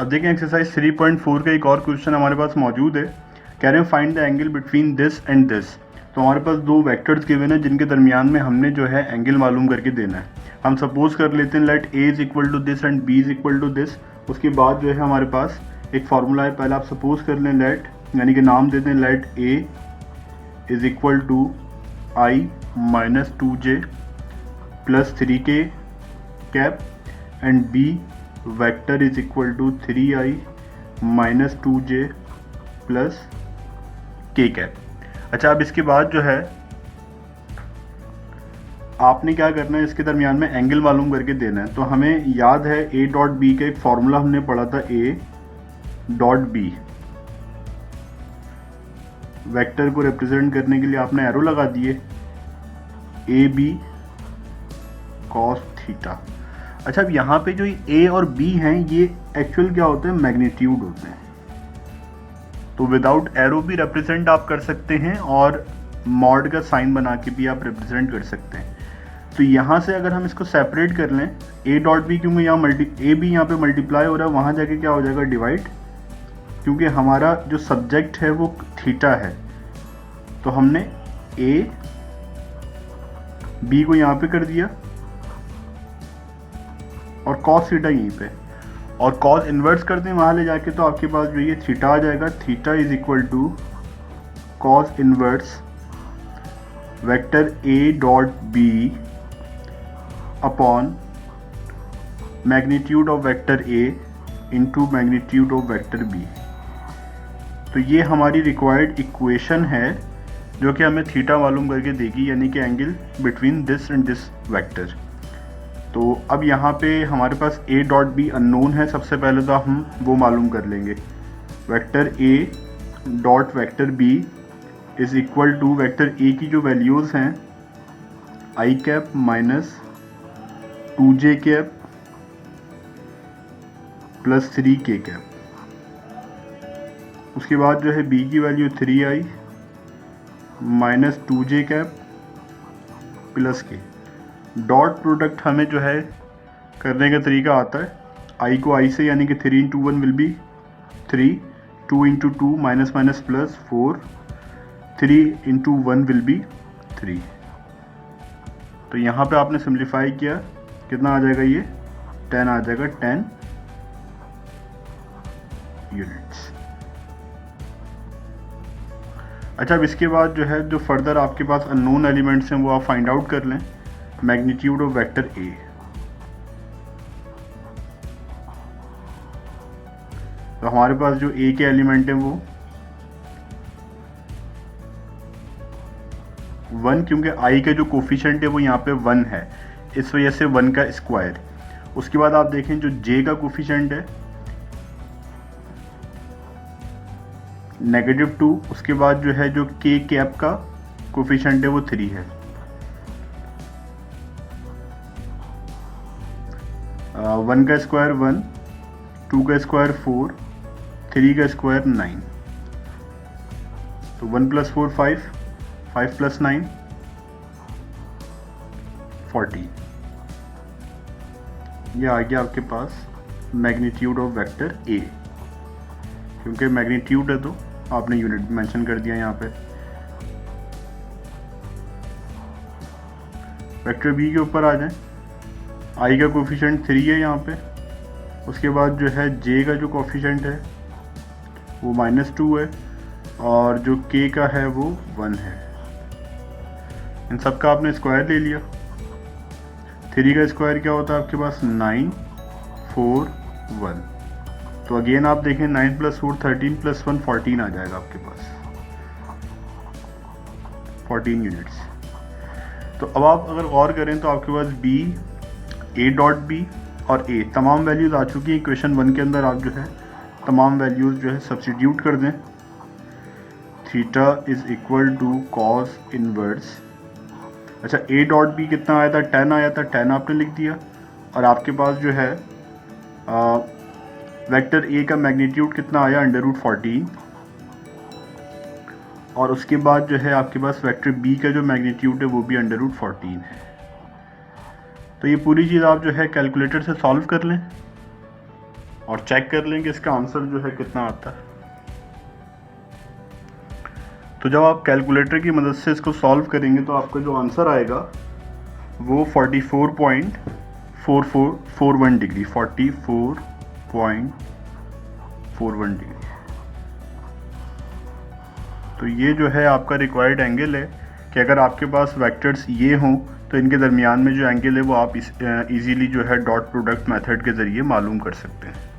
अब देखें एक्सरसाइज 3.4 का एक और क्वेश्चन हमारे पास मौजूद है। कह रहे हैं find the angle between this and this. तो हमारे पास दो वेक्टर्स गिवन हैं जिनके दरमियान में हमने जो है एंगल मालूम करके देना है। हम सपोज कर लेते हैं let A is equal to this and B is equal to this. उसके बाद जो है हमारे पास एक फार्मूला है, पहले आप सपोज कर लें लेट, यानी कि नाम देते हैं let A is equal to I minus 2j plus 3k cap and B vector is equal to 3i minus 2j plus k cap. अच्छा, अब इसके बाद जो है आपने क्या करना है, इसके दरमियान में एंगल मालूम करके देना है। तो हमें याद है a डॉट बी का एक फॉर्मूला हमने पढ़ा था, a डॉट बी वेक्टर को रिप्रेजेंट करने के लिए आपने एरो लगा दिए ए बी कॉस थीटा। अच्छा, अब यहाँ पे जो ए और बी हैं ये एक्चुअल क्या होते हैं, मैग्नीट्यूड होते हैं। तो विदाउट एरो भी रिप्रेजेंट आप कर सकते हैं और मॉड का साइन बना के भी आप रिप्रेजेंट कर सकते हैं। तो यहाँ से अगर हम इसको सेपरेट कर लें, ए डॉट बी, क्योंकि यहाँ ए बी यहाँ पे मल्टीप्लाई हो रहा है, वहाँ जाके क्या हो जाएगा, डिवाइड, क्योंकि हमारा जो सब्जेक्ट है वो थीटा है। तो हमने ए बी को यहाँ पे कर दिया और कॉस थीटा यहीं पे, और कॉस इन्वर्स करते हैं वहाँ ले जाके, तो आपके पास जो ये थीटा आ जाएगा, theta is equal to cos inverse vector A dot B upon magnitude of vector A into magnitude of vector B. तो ये हमारी रिक्वायर्ड इक्वेशन है जो कि हमें थीटा मालूम करके देगी, यानी कि angle between this and this vector. तो अब यहाँ पे हमारे पास a डॉट बी अननोन है, सबसे पहले तो हम वो मालूम कर लेंगे। Vector a dot vector b is equal to vector a की जो वैल्यूज़ हैं i cap minus 2j cap plus 3k cap. उसके बाद जो है b की value 3i minus 2j cap plus k। Dot product हमें जो है करने का तरीका आता है, आई को आई से, यानी कि 3 into 1 will be 3, 2 into 2 minus minus plus 4, 3 into 1 will be 3। तो यहाँ पे आपने सिंप्लीफाई किया, कितना आ जाएगा, ये 10 आ जाएगा, 10 यूनिट्स। अच्छा, अब इसके बाद जो है जो फर्दर आपके पास अननोन एलिमेंट्स हैं वो आप फाइंड आउट कर लें। मैग्नीट्यूड ऑफ वेक्टर ए, तो हमारे पास जो ए के एलिमेंट हैं वो 1, क्योंकि आई का जो कोफिशिएंट है वो यहाँ पे 1 है, इस वजह से 1 का स्क्वायर। उसके बाद आप देखें जो जे का कोफिशिएंट है -2, उसके बाद जो है जो के कैप का कोफिशिएंट है वो 3 है। 1 का स्क्वायर 1, 2 का स्क्वायर 4, 3 का स्क्वायर 9। तो 1 प्लस 4 5, 5 प्लस 9 14। ये आ गया आपके पास मैग्नीट्यूड ऑफ वेक्टर ए। क्योंकि मैग्नीट्यूड है तो आपने यूनिट मेंशन कर दिया यहाँ पे। वेक्टर बी के ऊपर आ जाएं, आई का कोफिशिएंट 3 है यहाँ पे। उसके बाद जो है जे का जो कोफिशिएंट है वो -2 है, और जो के का है वो 1 है। इन सब का आपने स्क्वायर ले लिया। 3 का स्क्वायर क्या होता है आपके पास, 9 4 1। तो अगेन आप देखें 9 प्लस 4 13 प्लस 1 14 आ जाएगा आपके पास, 14 यूनिट्स। तो अब आप अगर गौर करें तो आपके पास बी, ए डॉट बी और ए तमाम वैल्यूज़ आ चुकी हैं। इक्वेशन 1 के अंदर आप जो है तमाम वैल्यूज़ जो है सब्स्टिट्यूट कर दें। Theta is equal to cos inverse, अच्छा ए डॉट बी कितना आया था, 10 आया था, 10 आपने लिख दिया। और आपके पास जो है वेक्टर ए का मैग्नीट्यूड कितना आया, √14। और उसके बाद जो है आपके पास वेक्टर बी का जो मैग्नीट्यूड है वो भी √14 है। तो ये पूरी चीज़ आप जो है कैलकुलेटर से सॉल्व कर लें और चेक कर लें कि इसका आंसर जो है कितना आता है। तो जब आप कैलकुलेटर की मदद से इसको सॉल्व करेंगे तो आपका जो आंसर आएगा वो 44.4441 डिग्री, 44.41 डिग्री। तो ये जो है आपका रिक्वायर्ड एंगल है कि अगर आपके पास वेक्टर्स ये हों तो इनके दरमियान में जो एंगल है वो आप इजीली जो है डॉट प्रोडक्ट मेथड के ज़रिए मालूम कर सकते हैं।